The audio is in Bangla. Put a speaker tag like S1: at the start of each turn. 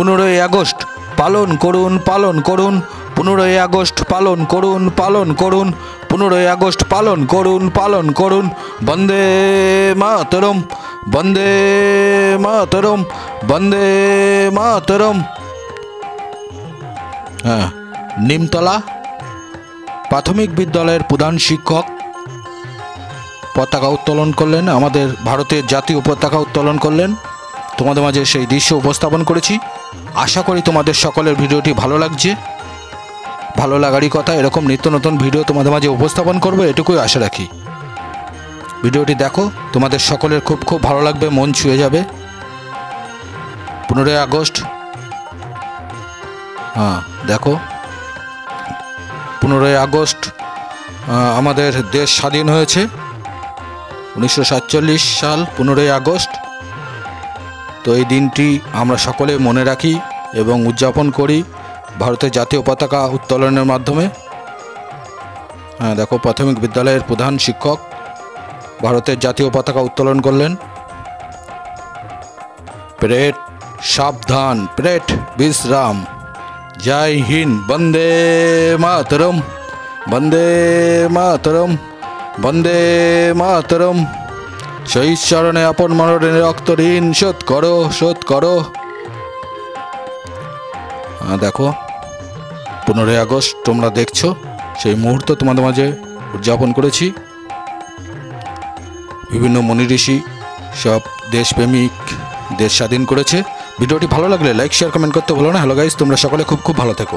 S1: 15ই আগস্ট পালন করুন, পালন করুন। 15ই আগস্ট পালন করুন, পালন করুন। 15ই আগস্ট পালন করুন, পালন করুন। বন্দে মাতরম, বন্দে মাতরম, বন্দে মাতরম। হ্যাঁ, নিমতলা প্রাথমিক বিদ্যালয়ের প্রধান শিক্ষক পতাকা উত্তোলন করলেন, আমাদের ভারতের জাতীয় পতাকা উত্তোলন করলেন। তোমাদের মাঝে সেই দৃশ্য উপস্থাপন করেছি। আশা করি তোমাদের সকলের ভিডিওটি ভালো লাগছে। ভালো লাগারই কথা, এরকম নিত্য নতুন ভিডিও তোমাদের মাঝে উপস্থাপন করবো, এটুকুই আশা রাখি। ভিডিওটি দেখো, তোমাদের সকলের খুব খুব ভালো লাগবে, মন ছুঁয়ে যাবে। 15ই আগস্ট, হ্যাঁ দেখো, 15ই আগস্ট আমাদের দেশ স্বাধীন হয়েছে 1947 সাল 15ই আগস্ট। তো এই দিনটি আমরা সকলে মনে রাখি এবং উদযাপন করি ভারতের জাতীয় পতাকা উত্তোলনের মাধ্যমে। হ্যাঁ দেখো, প্রাথমিক বিদ্যালয়ের প্রধান শিক্ষক ভারতের জাতীয় পতাকা উত্তোলন করলেন। প্যারেড সাবধান, প্যারেড বিশ্রাম। জয় হিন্দ, বন্দে মাতরম, বন্দে মাতরম, বন্দে মাতরম। শহীদ চরণে আপন মরণের রক্ত ঋণ শোধ করো, শোধ করো। দেখো, 15ই আগস্ট তোমরা দেখছো, সেই মুহূর্ত তোমাদের মাঝে উদযাপন করেছি। বিভিন্ন মনি ঋষি সব দেশপ্রেমিক দেশ স্বাধীন করেছে। ভিডিওটি ভালো লাগলে লাইক শেয়ার কমেন্ট করতে ভুলো না। হ্যালো গাইস, তোমরা সকলে খুব খুব ভালো থেকো।